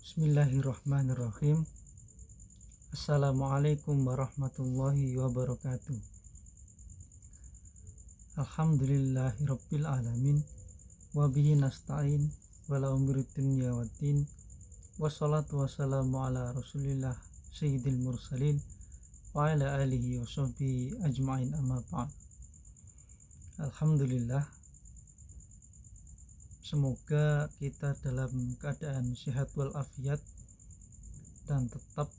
Bismillahirrahmanirrahim. Assalamualaikum warahmatullahi wabarakatuh. Alhamdulillahirabbil alamin wa bihi nasta'in wala umuri dunya waddin. Wassalatu wassalamu ala Rasulillah sayyidil mursalin wa ala alihi wa sahbihi ajma'in, amma ba'd. Alhamdulillah, semoga kita dalam keadaan sehat walafiat dan tetap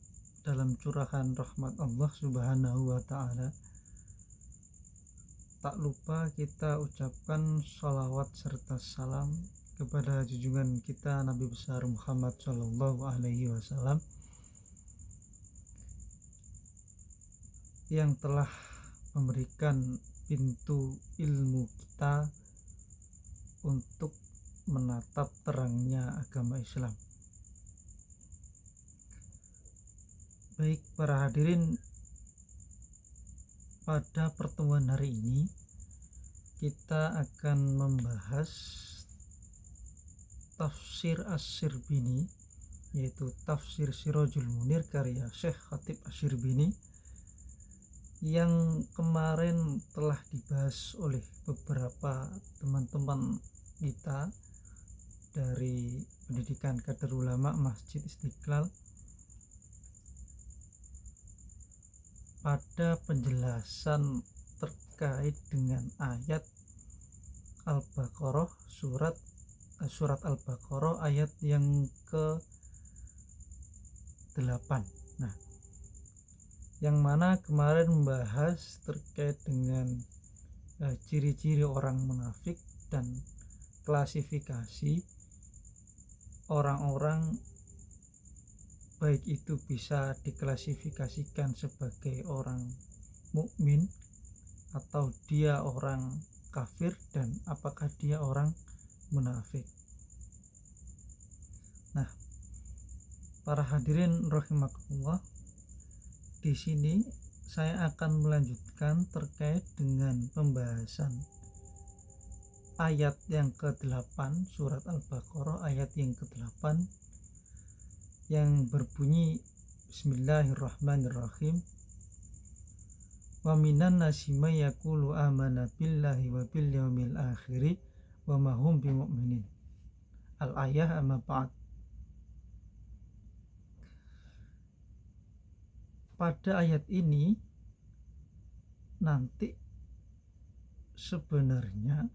dalam curahan rahmat Allah Subhanahu wa ta'ala. Tak lupa kita ucapkan sholawat serta salam kepada junjungan kita Nabi besar Muhammad Shallallahu Alaihi Wasallam yang telah memberikan pintu ilmu kita untuk menatap terangnya agama Islam. Baik para hadirin, pada pertemuan hari ini kita akan membahas tafsir Asy-Syirbini, yaitu tafsir Sirajul Munir karya Syekh Khatib Asy-Syirbini, yang kemarin telah dibahas oleh beberapa teman-teman kita dari pendidikan kader ulama Masjid Istiqlal pada penjelasan terkait dengan ayat Al-Baqarah, surat Al-Baqarah ayat yang ke-8. Nah, yang mana kemarin membahas terkait dengan ciri-ciri orang munafik dan klasifikasi orang-orang, baik itu bisa diklasifikasikan sebagai orang mukmin atau dia orang kafir, dan apakah dia orang munafik. Nah, para hadirin rahimakumullah, di sini saya akan melanjutkan terkait dengan pembahasan ayat yang ke-8 surat Al-Baqarah, ayat yang ke-8 yang berbunyi Bismillahirrahmanirrahim. Wa minan nasi may yaqulu amana billahi wa bil yaumil akhir wa ma hum bimu'minin. Al-ayah, amma ba'd. Pada ayat ini nanti sebenarnya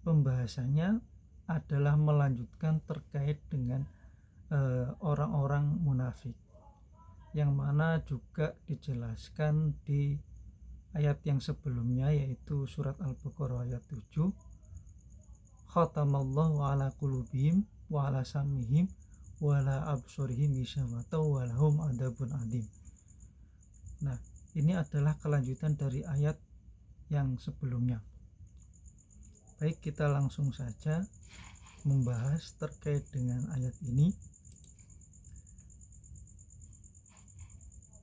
pembahasannya adalah melanjutkan terkait dengan orang-orang munafik, yang mana juga dijelaskan di ayat yang sebelumnya, yaitu surat Al-Baqarah ayat 7. Khatamallahu ala qulubihim wa ala sam'ihim wa ala absarihim ghishawatun wa lahum adzabun adzim. Nah, ini adalah kelanjutan dari ayat yang sebelumnya. Baik, kita langsung saja membahas terkait dengan ayat ini.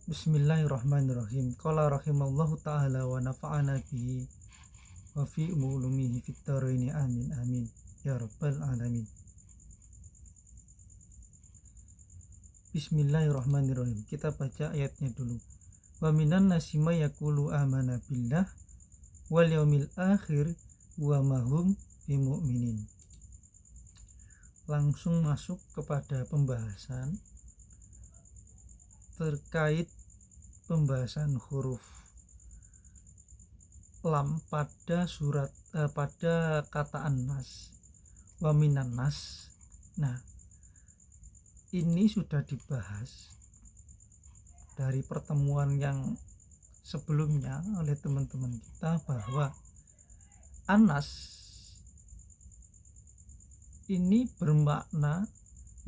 Bismillahirrahmanirrahim. Qala rahimallahu ta'ala wa nafa'ana bihi wa fi ulumihi fid dharaini, amin amin ya rabbal alamin. Bismillahirrahmanirrahim. Kita baca ayatnya dulu. Wa minan nasi may yaqulu amana billah wal yaumil akhir wa ma hum bimu'minin. Langsung masuk kepada pembahasan terkait pembahasan huruf lam pada pada kata an-nas, wa minan nas. Nah, ini sudah dibahas dari pertemuan yang sebelumnya oleh teman-teman kita, bahwa Anas ini bermakna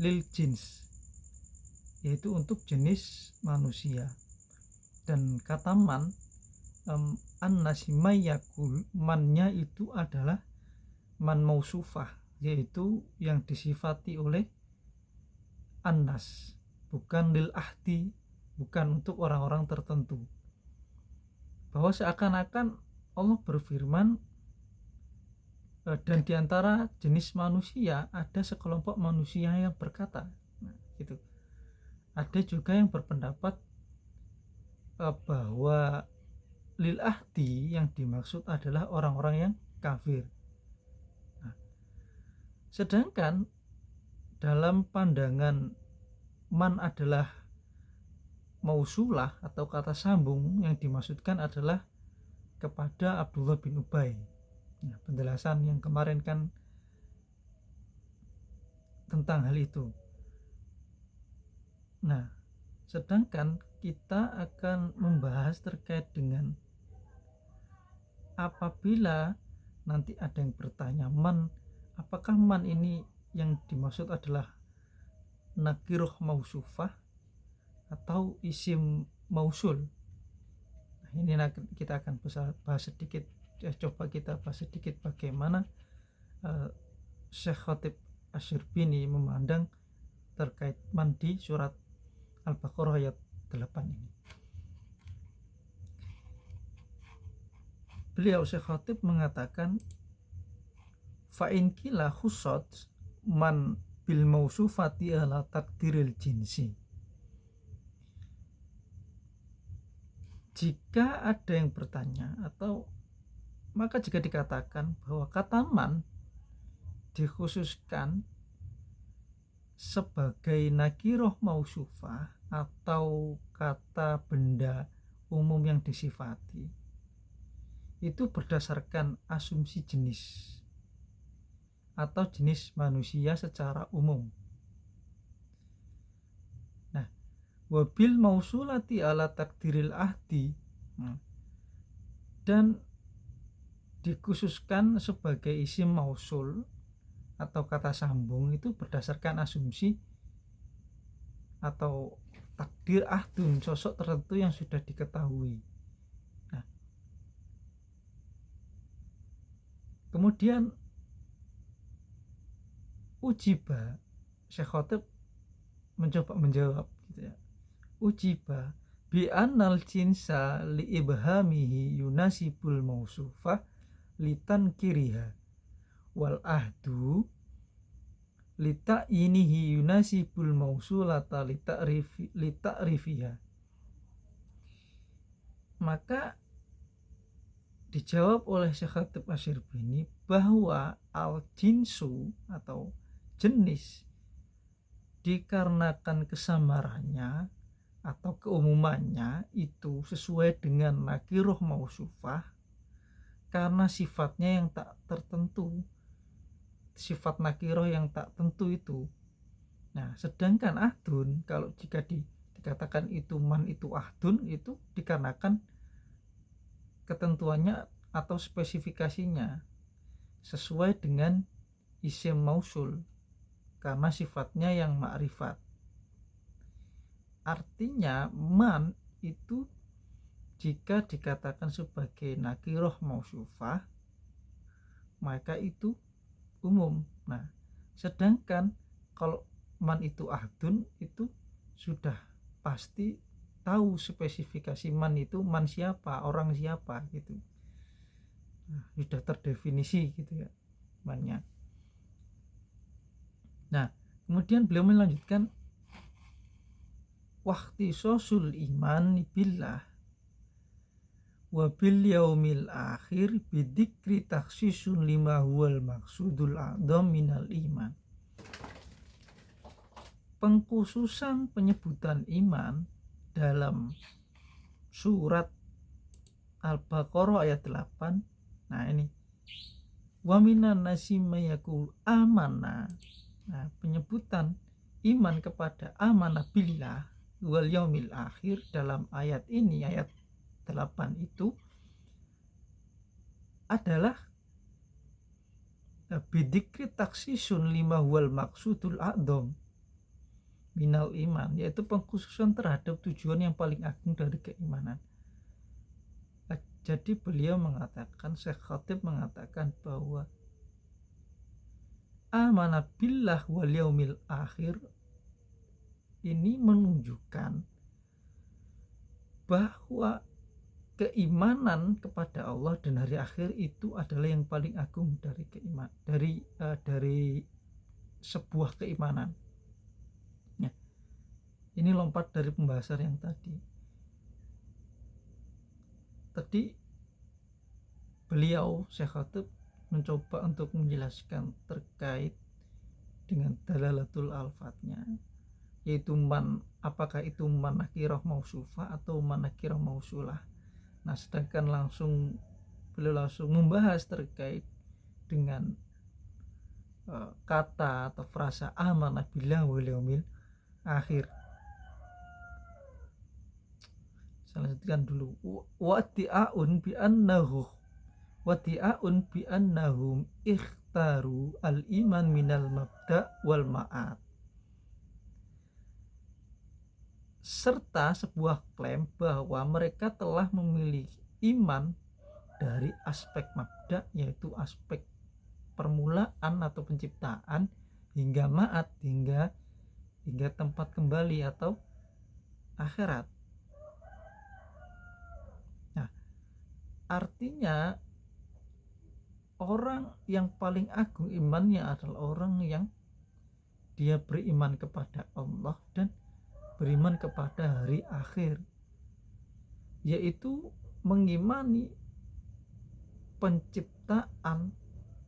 lil jins, yaitu untuk jenis manusia. Dan kata man, an-nasimayakul, mannya itu adalah man mausufah, yaitu yang disifati oleh Anas, bukan lil ahdi, bukan untuk orang-orang tertentu. Bahwa seakan-akan Allah berfirman, dan diantara jenis manusia ada sekelompok manusia yang berkata. Nah, Ada juga yang berpendapat bahwa lil ahdi yang dimaksud adalah orang-orang yang kafir. Nah, sedangkan dalam pandangan man adalah mausulah atau kata sambung, yang dimaksudkan adalah kepada Abdullah bin Ubay. Nah, penjelasan yang kemarin kan tentang hal itu. Nah, sedangkan kita akan membahas terkait dengan apabila nanti ada yang bertanya man, apakah man ini yang dimaksud adalah nakiroh mausufah atau isim mausul. Nah, ini kita akan bahas sedikit, coba kita bahas sedikit bagaimana Syekh Khatib Asy-Syirbini memandang terkait man di surat Al-Baqarah ayat 8 ini. Beliau Syekh Khatib mengatakan fa'in kila khusat man bil mausufati ala takdiril jinsi. Jika ada yang bertanya atau maka jika dikatakan bahwa kata man dikhususkan sebagai nakiroh mausufah atau kata benda umum yang disifati, itu berdasarkan asumsi jenis atau jenis manusia secara umum. Nah, wabil mausulati ala takdiril ahdi, dan dikhususkan sebagai isim mausul atau kata sambung itu berdasarkan asumsi atau takdir ahdun, sosok tertentu yang sudah diketahui. Nah, kemudian ujiba, Syekh Khatib mencoba menjawab gitu ya. Ujiba bi annal jinsa li ibhamihi yunasibul mausufah litan kiriha wal ahdu lita'inihi yunasibul mausulata lita'rifiha. Maka dijawab oleh Syekh Khatib Asy-Syirbini bahwa al-jinsu atau jenis dikarenakan kesamarannya atau keumumannya itu sesuai dengan nakiroh mausufah karena sifatnya yang tak tertentu, sifat nakiroh yang tak tentu itu. Nah, sedangkan ahdun, kalau jika dikatakan itu man itu ahdun, itu dikarenakan ketentuannya atau spesifikasinya sesuai dengan isim mausul karena sifatnya yang ma'rifat. Artinya man itu jika dikatakan sebagai nakiroh mausufah maka itu umum. Nah, sedangkan kalau man itu ahdun itu sudah pasti tahu spesifikasi man itu man siapa, orang siapa gitu. Nah, sudah terdefinisi gitu ya mannya. Nah, kemudian beliau melanjutkan waqti sosul iman billah wa bil yaumil akhir bidikri taksisun lima huwal maksudul a'dham minal iman. Pengkhususan penyebutan iman dalam surat Al-Baqarah ayat 8. Nah, ini wa minan nasi mayaqul amanna. Nah, penyebutan iman kepada amanah billah wal yaumil akhir dalam ayat ini, ayat 8 itu adalah bidikri taksisun lima huwal maksudul a'dham minal iman, yaitu pengkhususan terhadap tujuan yang paling agung dari keimanan. Jadi beliau mengatakan, Syekh Khatib mengatakan bahwa amanah billah wal yaumil akhir ini menunjukkan bahwa keimanan kepada Allah dan hari akhir itu adalah yang paling agung dari keimanan, dari sebuah keimanan. Ya. Ini lompat dari pembahasan yang tadi. Beliau Syekh Khatib mencoba untuk menjelaskan terkait dengan dalalatul alfatnya, yaitu apakah itu man nakirah mausufah atau man nakirah mausulah. Nah, sedangkan beliau langsung membahas terkait dengan kata atau frasa amanah billah wal yaumil akhir. Saya lanjutkan dulu. Wati'aun bi annahum ikhtaru al-iman minal mabda wal ma'ad. Serta sebuah klaim bahwa mereka telah memilih iman dari aspek mabda, yaitu aspek permulaan atau penciptaan, hingga ma'ad, hingga tempat kembali atau akhirat. Nah, artinya orang yang paling agung imannya adalah orang yang dia beriman kepada Allah dan beriman kepada hari akhir, yaitu mengimani penciptaan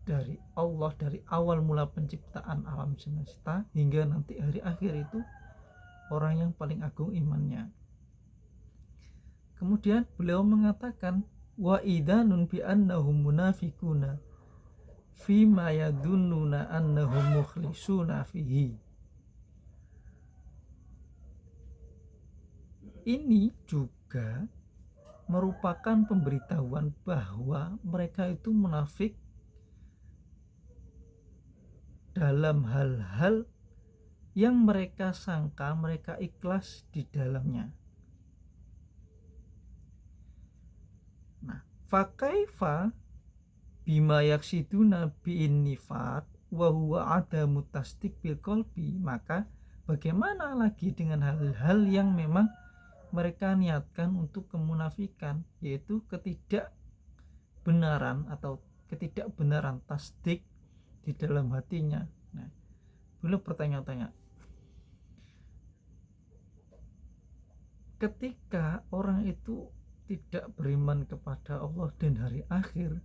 dari Allah, dari awal mula penciptaan alam semesta hingga nanti hari akhir. Itu orang yang paling agung imannya. Kemudian beliau mengatakan wa idanun bi annahum munafiquna fi ma yadunnuna annahum mukhlisuna fihi. Ini juga merupakan pemberitahuan bahwa mereka itu munafik dalam hal-hal yang mereka sangka mereka ikhlas di dalamnya. Nah, fakaifa bima yaksiduna bi'in nifaq wa huwa adamu tasdik bil qalbi. Maka bagaimana lagi dengan hal-hal yang memang mereka niatkan untuk kemunafikan, yaitu ketidakbenaran atau ketidakbenaran tasdik di dalam hatinya. Nah, beliau bertanya-tanya, ketika orang itu tidak beriman kepada Allah dan hari akhir,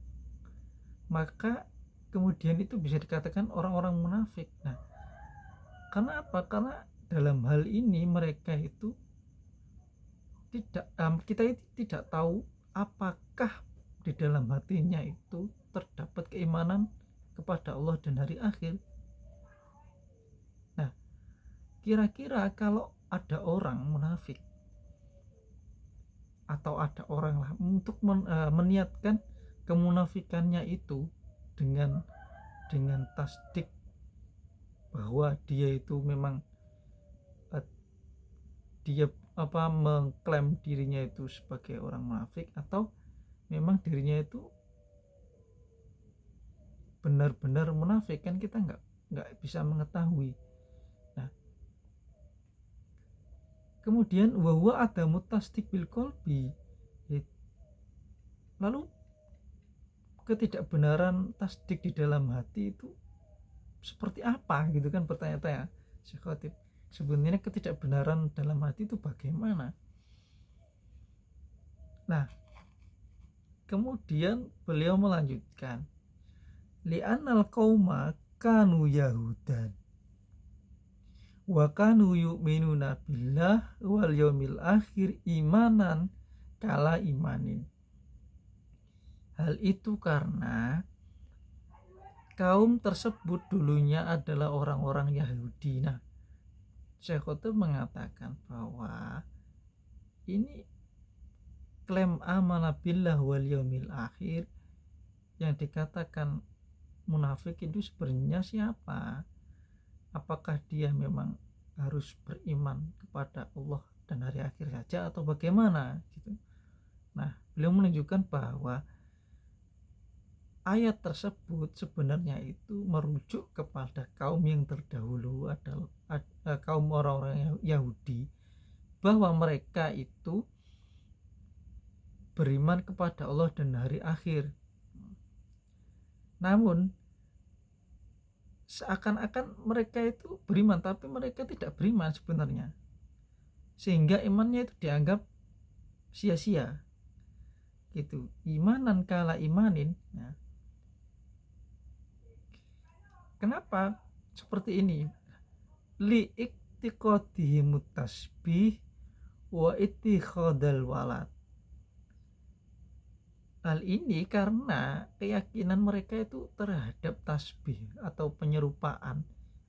maka kemudian itu bisa dikatakan orang-orang munafik. Nah, karena apa? Karena dalam hal ini mereka itu kita itu tidak tahu apakah di dalam hatinya itu terdapat keimanan kepada Allah dan hari akhir. Nah, kira-kira kalau ada orang munafik atau ada orang lah untuk meniatkan kemunafikannya itu dengan tasdik bahwa dia itu memang dia mengklaim dirinya itu sebagai orang munafik, atau memang dirinya itu benar-benar munafik, kan kita nggak bisa mengetahui. Nah, kemudian wahwa ada mutasdik bil qalbi, lalu ketidakbenaran tasdik di dalam hati itu seperti apa gitu kan, bertanya-tanya Syekh Khatib. Sebenarnya ketidakbenaran dalam hati itu bagaimana? Nah, kemudian beliau melanjutkan, li'annal qauma kanu yahudan wa kanu yu'minuna billah wal yaumil akhir imanan kala imanin. Hal itu karena kaum tersebut dulunya adalah orang-orang Yahudi. Nah, Syekh Khatib mengatakan bahwa ini klaim amanah billah wal yaumil akhir yang dikatakan munafik itu sebenarnya siapa? Apakah dia memang harus beriman kepada Allah dan hari akhir saja atau bagaimana gitu. Nah, beliau menunjukkan bahwa ayat tersebut sebenarnya itu merujuk kepada kaum yang terdahulu, adalah kaum orang-orang Yahudi, bahwa mereka itu beriman kepada Allah dan hari akhir. Namun seakan-akan mereka itu beriman, tapi mereka tidak beriman sebenarnya. sehingga imannya itu dianggap sia-sia gitu. Imanan kala imanin. Nah, kenapa seperti ini? Li iktiqadihim tasbih wa ittikhadal walad. Hal ini karena keyakinan mereka itu terhadap tasbih atau penyerupaan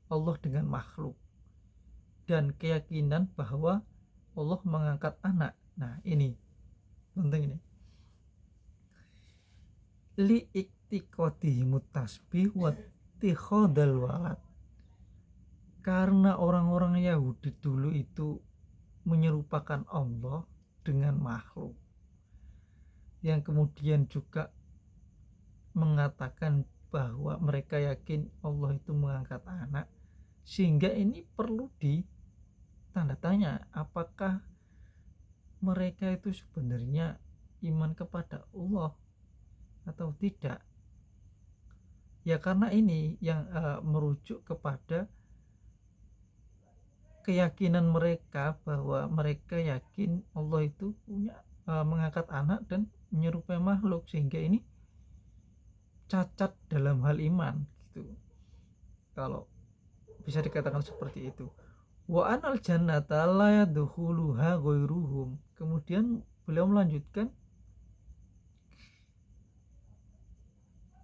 Allah dengan makhluk, dan keyakinan bahwa Allah mengangkat anak. Nah, ini penting ini. Li iktiqadihim tasbih wa ittikhadal walad. Karena orang-orang Yahudi dulu itu menyerupakan Allah dengan makhluk, yang kemudian juga mengatakan bahwa mereka yakin Allah itu mengangkat anak, sehingga ini perlu ditanda tanya apakah mereka itu sebenarnya iman kepada Allah atau tidak. Ya karena ini yang merujuk kepada keyakinan mereka bahwa mereka yakin Allah itu punya mengangkat anak dan menyerupai makhluk, sehingga ini cacat dalam hal iman gitu, kalau bisa dikatakan seperti itu. Wa anal jannata la yadkhuluha ghairuhum. Kemudian beliau melanjutkan,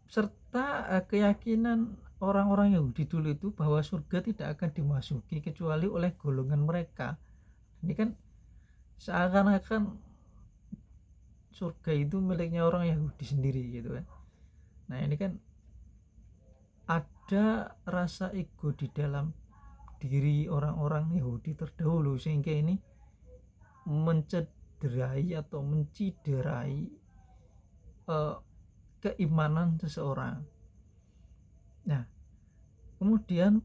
serta keyakinan orang-orang Yahudi dulu itu bahwa surga tidak akan dimasuki kecuali oleh golongan mereka. Ini kan seakan-akan surga itu miliknya orang Yahudi sendiri gitu kan. Nah, ini kan ada rasa ego di dalam diri orang-orang Yahudi terdahulu, sehingga ini mencederai atau menciderai keimanan seseorang. Nah, kemudian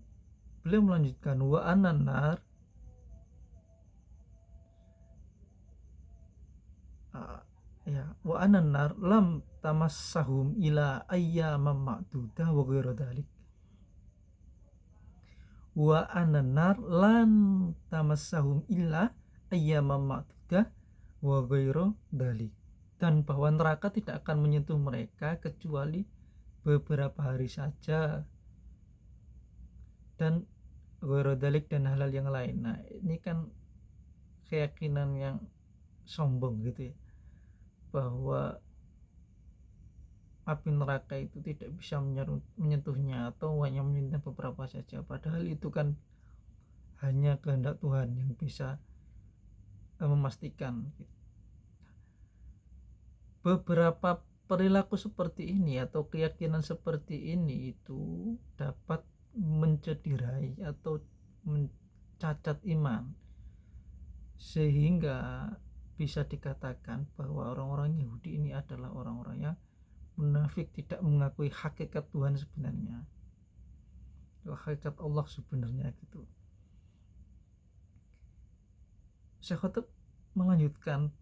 beliau melanjutkan wa ananar wa ananar lam tamassahum ila ayyamam ma'dudah wa ghairu dzalik. Wa ananar lan tamassahum illa ayyamam ma'dudah wa ghairu dzalik. Dan bahwa neraka tidak akan menyentuh mereka kecuali beberapa hari saja, dan ghairu dzalik dan hal-hal yang lain. Nah, ini kan keyakinan yang sombong gitu ya, bahwa api neraka itu tidak bisa menyentuhnya atau hanya menyentuh beberapa saja, padahal itu kan hanya kehendak Tuhan yang bisa memastikan gitu. Beberapa perilaku seperti ini atau keyakinan seperti ini itu dapat mencederai atau mencacat iman, sehingga bisa dikatakan bahwa orang-orang Yahudi ini adalah orang-orang yang munafik, tidak mengakui hakikat Tuhan sebenarnya, hakikat Allah sebenarnya gitu. Syekh Khatib melanjutkan,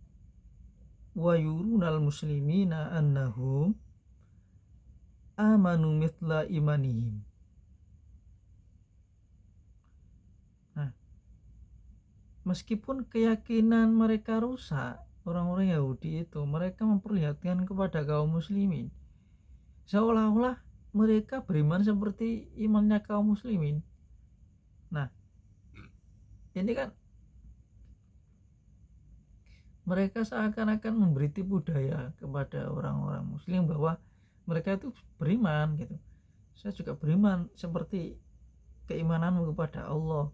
wa yurunal muslimina annahum amanu mithla imanihim. Nah, meskipun keyakinan mereka rusak, orang-orang Yahudi itu mereka memperlihatkan kepada kaum muslimin seolah-olah mereka beriman seperti imannya kaum muslimin. Nah, ini kan mereka seakan-akan memberi tipu daya kepada orang-orang muslim bahwa mereka itu beriman gitu. Saya juga beriman seperti keimananmu kepada Allah.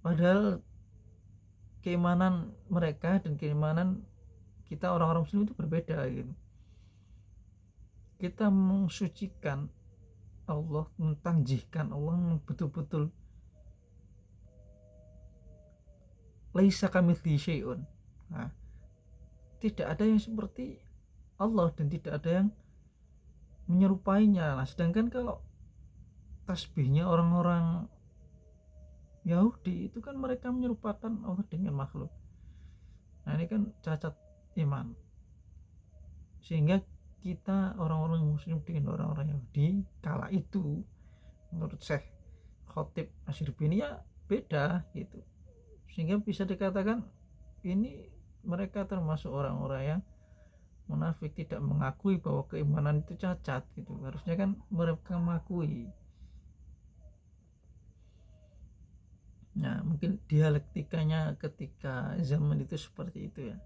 Padahal keimanan mereka dan keimanan kita orang-orang muslim itu berbeda gitu. Kita mensucikan Allah, mentanjihkan Allah betul-betul laisa kamitslihi syai'un. Nah, tidak ada yang seperti Allah dan tidak ada yang menyerupainya. Nah, sedangkan kalau tasbihnya orang-orang Yahudi itu kan mereka menyerupakan Allah dengan makhluk. Nah, ini kan cacat iman, sehingga kita orang-orang muslim dengan orang-orang Yahudi kala itu menurut Syekh Khatib Asy-Syirbini ya beda gitu. sehingga bisa dikatakan ini mereka termasuk orang-orang yang munafik, tidak mengakui bahwa keimanan itu cacat gitu. Harusnya kan mereka mengakui. Nah, mungkin dialektikanya ketika zaman itu seperti itu ya.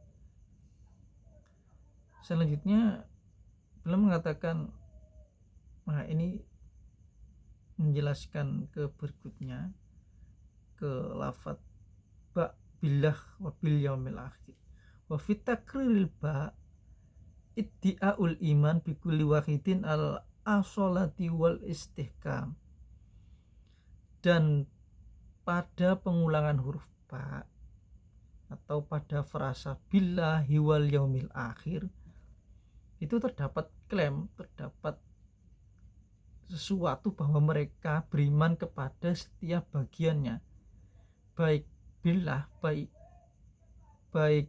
Selanjutnya beliau mengatakan, nah ini menjelaskan ke berikutnya, ke lafadz ba billah wa bil yaumil akhir wa fit takril ba iddiaul iman bi kulli wahidin al asolati wal istihkam. Dan pada pengulangan huruf ba atau pada frasa billahi wal yaumil akhir itu terdapat klaim, terdapat sesuatu bahwa mereka beriman kepada setiap bagiannya, baik billah, baik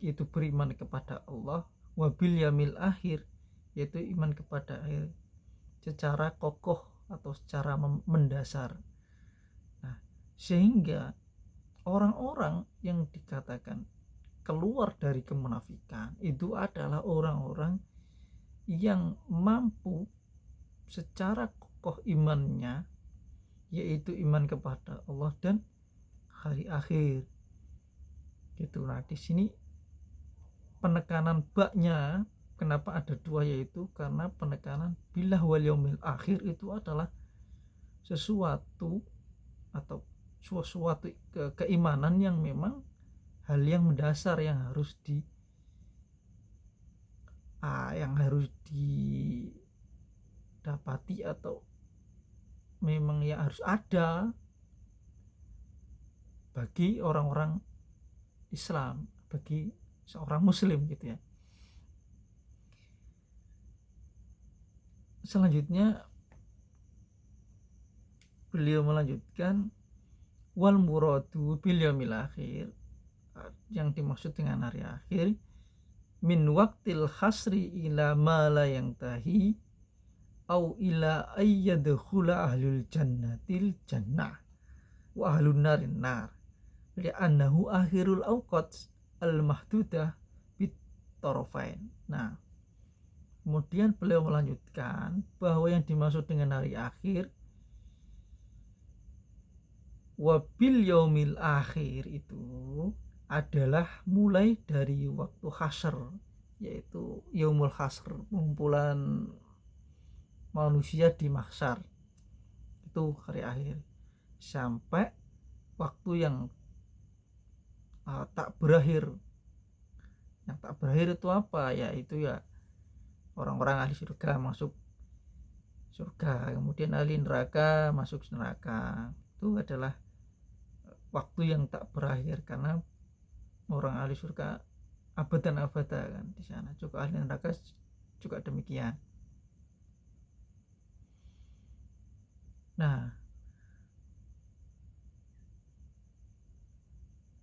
itu beriman kepada Allah, wabil yaumil akhir, yaitu iman kepada akhir secara kokoh atau secara mendasar. Nah, sehingga orang-orang yang dikatakan keluar dari kemunafikan itu adalah orang-orang yang mampu secara kokoh imannya, yaitu iman kepada Allah dan hari akhir gitu. Nah, di sini penekanan baknya kenapa ada dua, yaitu karena penekanan billah wal yaumil akhir itu adalah sesuatu atau suatu keimanan yang memang hal yang mendasar yang harus didapati atau memang ya harus ada bagi orang-orang Islam, bagi seorang muslim gitu ya. Selanjutnya beliau melanjutkan wal muradu bil yaumil akhir, yang dimaksud dengan hari akhir, min waqtil khasri ila ma la yantahi au ila ayyadkhula ahlul jannatil jannah wa ahlun narin nar li'annahu akhirul awqat al mahdudah bit tarafain. Nah, kemudian beliau melanjutkan bahwa yang dimaksud dengan hari akhir wabil yaumil akhir itu adalah mulai dari waktu hasr, yaitu yaumul hasr, pengumpulan manusia di mahsyar, itu hari akhir, sampai waktu yang tak berakhir. Yang tak berakhir itu apa? Yaitu ya orang-orang ahli surga masuk surga, kemudian ahli neraka masuk neraka. Itu adalah waktu yang tak berakhir, karena orang ahli surga abadan abada kan di sana, juga ahli neraka juga demikian. Nah,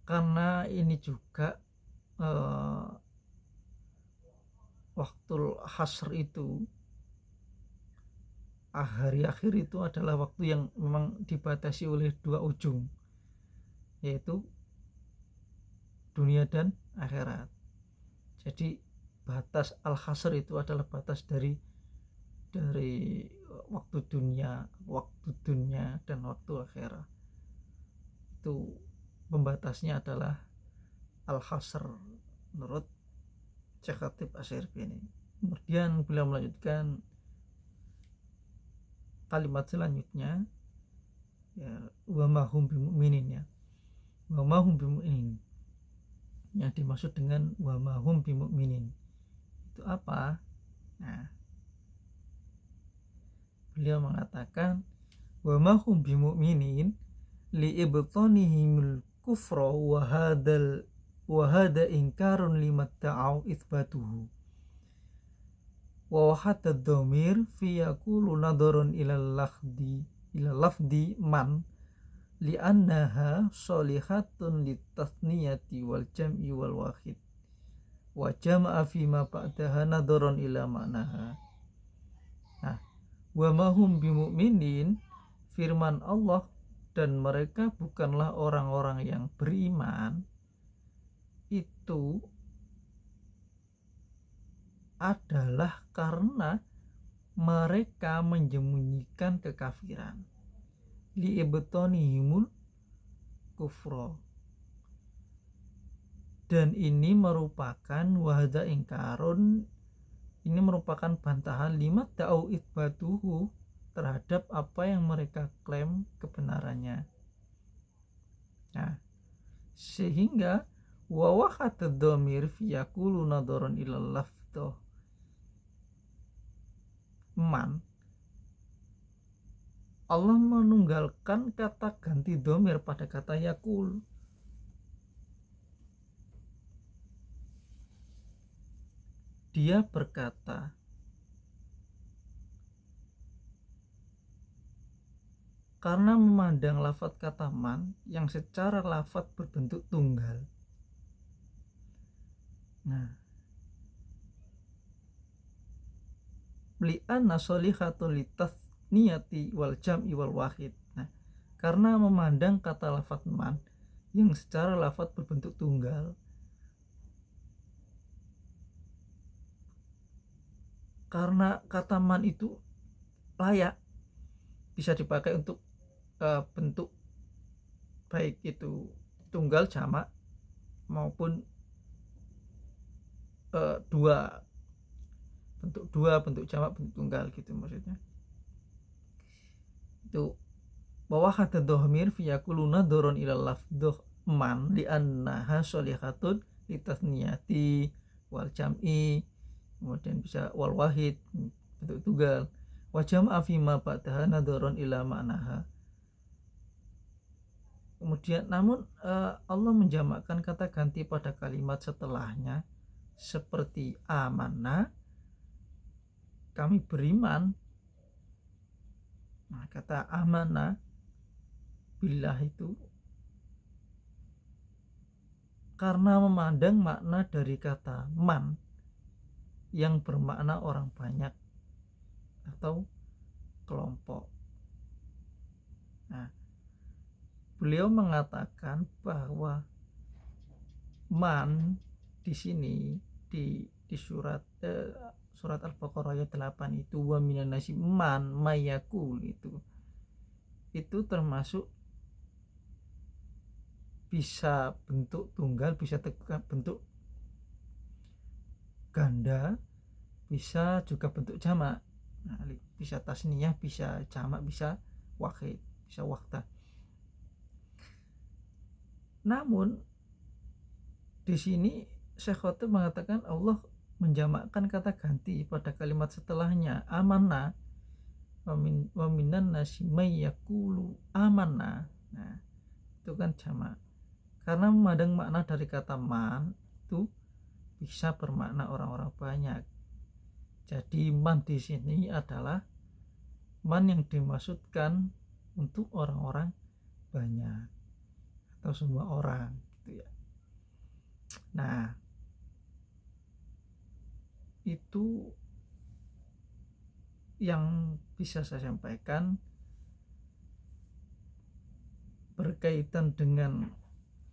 karena ini juga waktu hasr itu, hari akhir itu adalah waktu yang memang dibatasi oleh dua ujung, yaitu dunia dan akhirat. Jadi batas al-hasr itu adalah batas dari waktu dunia dan waktu akhirat. Itu pembatasnya adalah al-hasr menurut Syekh Khatib Asy-Syirbi ini. Kemudian beliau melanjutkan kalimat selanjutnya, ya, wa ma hum bimu'minin, ya, wa ma hum bimu'minin. Yang dimaksud dengan wa ma hum bimu'minin itu apa? Nah, beliau mengatakan wa ma hum bimu'minin li ibtanihimul kufra wa hada inkarun limat ta'aw itsbatuhu wa hatta dhamir fi yaqulu nadarun ila lafdi man li'annaha sholihatun litathniyati wal jam'i wal wahid wa jama'a fi ma ba'daha nadarun ila ma'naha. Nah, wa ma hum bimu'minin, firman Allah dan mereka bukanlah orang-orang yang beriman, itu adalah karena mereka menyembunyikan kekafiran. Li'ibtonihimul kufro. Dan ini merupakan wahda ingkarun, ini merupakan bantahan lima ta'u itbatuhu, terhadap apa yang mereka klaim kebenarannya. Nah, sehingga wawakhat dhamir fi yaqulu nadharan ila lafdh man, Allah menunggalkan kata ganti dhamir pada kata yakul. Dia berkata, karena memandang lafadz kata man yang secara lafadz berbentuk tunggal. Nah, li'anna sholihatul litathniyati wal jam'i wal wahid. Nah, karena memandang kata lafadz man yang secara lafadz berbentuk tunggal, karena kata man itu layak bisa dipakai untuk bentuk baik itu tunggal jamak maupun dua, bentuk jamak, bentuk tunggal gitu maksudnya. Itu bahwa kata dhamir fi yaquluna doron ila lafdh man li annaha sholihatun litasniyati wal jam'i, kemudian bisa wal wahid, bentuk tunggal, wa jam'a fi ma ba'daha nadharon ila ma'naha. Kemudian namun Allah menjamakkan kata ganti pada kalimat setelahnya, seperti amanah, kami beriman. Nah, kata amanah billah itu karena memandang makna dari kata man yang bermakna orang banyak atau kelompok. Nah, beliau mengatakan bahwa man di sini di surat Al-Baqarah ayat 8 itu wa minan nasi man mayakul itu termasuk bisa bentuk tunggal, bisa bentuk ganda, bisa juga bentuk jamak. Nah, bisa tasniyah, bisa jamak, bisa wahid, bisa wahdah. Namun di sini Syekh Khotib mengatakan Allah menjamakkan kata ganti pada kalimat setelahnya amanah, wa minan nasi may yaqulu amanah. Nah, itu kan jamak. Karena memandang makna dari kata man itu bisa bermakna orang-orang banyak. Jadi man di sini adalah man yang dimaksudkan untuk orang-orang banyak atau semua orang gitu ya. Nah, itu yang bisa saya sampaikan berkaitan dengan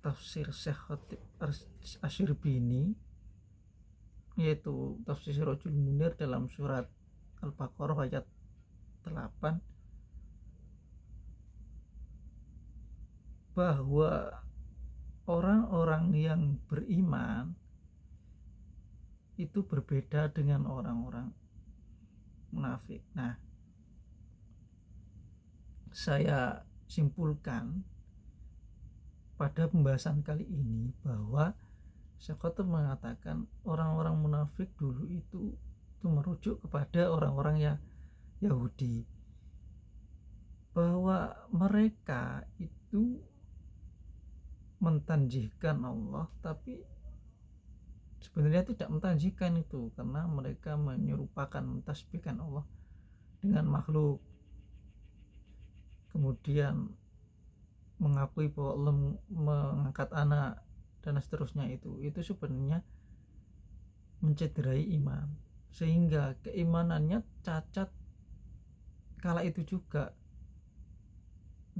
tafsir Syekh Khatib Asy-Syirbini, yaitu tafsir Sirajul Munir dalam surat Al-Baqarah ayat 8, bahwa orang-orang yang beriman itu berbeda dengan orang-orang munafik. Nah, saya simpulkan pada pembahasan kali ini bahwa Syekh Khatib mengatakan orang-orang munafik dulu itu merujuk kepada orang-orang yang Yahudi, bahwa mereka itu mentanjihkan Allah tapi sebenarnya tidak mentanjihkan itu, karena mereka menyerupakan, mentasbihkan Allah dengan makhluk, kemudian mengakui bahwa Allah mengangkat anak dan seterusnya. Itu sebenarnya mencederai iman, sehingga keimanannya cacat kala itu juga.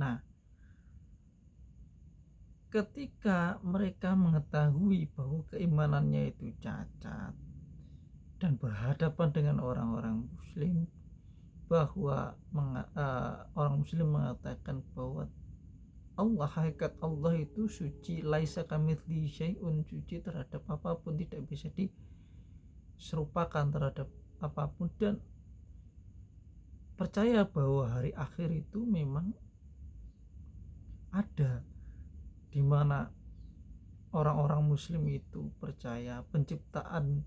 Nah, ketika mereka mengetahui bahwa keimanannya itu cacat dan berhadapan dengan orang-orang muslim, bahwa orang muslim mengatakan bahwa Allah, hakikat Allah itu suci, laisa kamitslihi syai'un, suci terhadap apapun, tidak bisa diserupakan terhadap apapun, dan percaya bahwa hari akhir itu memang ada, di mana orang-orang muslim itu percaya penciptaan,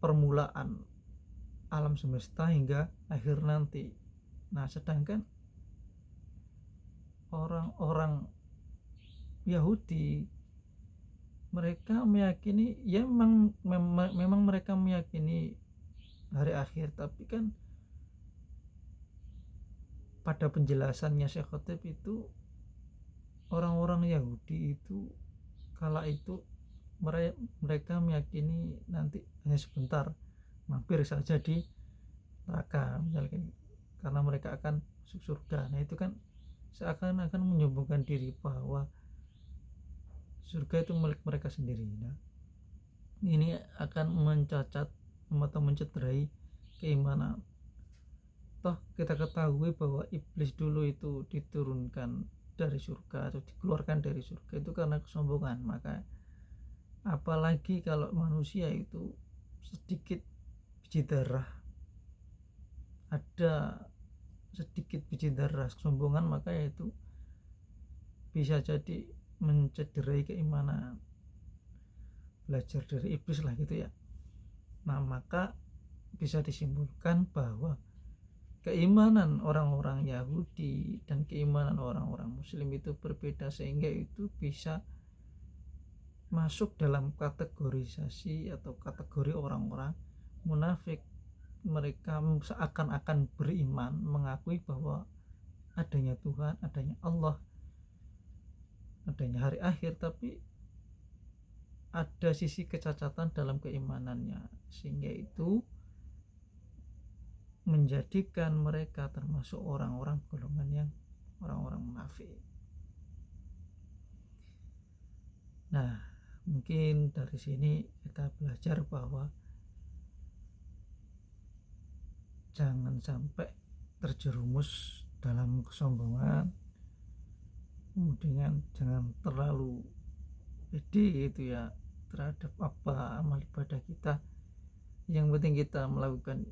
permulaan alam semesta hingga akhir nanti. Nah, sedangkan orang-orang Yahudi, mereka meyakini, ya memang mereka meyakini hari akhir, tapi kan pada penjelasannya Syekh Khotib itu, orang-orang Yahudi itu kala itu mereka meyakini nanti hanya sebentar, mampir saja di neraka misalnya, karena mereka akan masuk surga. Nah, itu kan seakan-akan menyombongkan diri bahwa surga itu milik mereka sendiri. Nah, ini akan mencacat atau mencederai keimanan. Toh kita ketahui bahwa iblis dulu itu diturunkan dari surga atau dikeluarkan dari surga itu karena kesombongan. Maka apalagi kalau manusia itu sedikit biji darah, ada sedikit biji darah kesombongan, maka itu bisa jadi mencederai keimanan. Belajar dari iblis lah gitu ya. Nah, maka bisa disimpulkan bahwa keimanan orang-orang Yahudi dan keimanan orang-orang Muslim itu berbeda, sehingga itu bisa masuk dalam kategorisasi atau kategori orang-orang munafik. Mereka seakan-akan beriman, mengakui bahwa adanya Tuhan, adanya Allah, adanya hari akhir, tapi ada sisi kecacatan dalam keimanannya, sehingga itu menjadikan mereka termasuk orang-orang golongan yang orang-orang munafik. Nah, mungkin dari sini kita belajar bahwa jangan sampai terjerumus dalam kesombongan, kemudian jangan terlalu pede gitu ya terhadap apa amal ibadah kita. Yang penting kita melakukan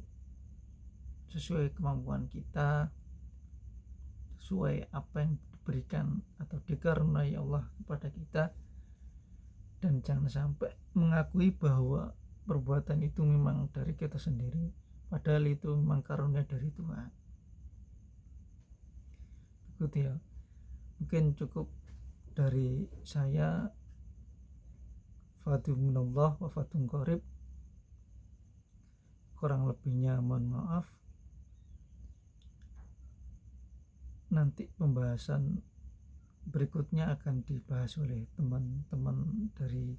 sesuai kemampuan kita, sesuai apa yang diberikan atau dikaruniai Allah kepada kita, dan jangan sampai mengakui bahwa perbuatan itu memang dari kita sendiri, padahal itu memang karunia dari Tuhan. Begitu ya, mungkin cukup dari saya. Fadhlu minallah wa fadhlun qarib, kurang lebihnya mohon maaf. Nanti pembahasan berikutnya akan dibahas oleh teman-teman dari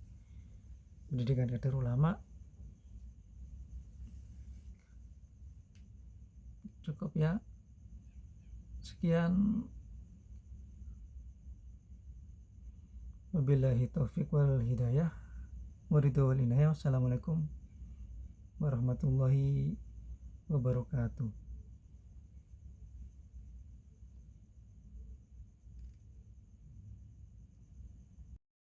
pendidikan kader ulama. Cukup ya, sekian, wabillahi taufiq wal hidayah, waridho wal inayah. Wassalamualaikum warahmatullahi wabarakatuh.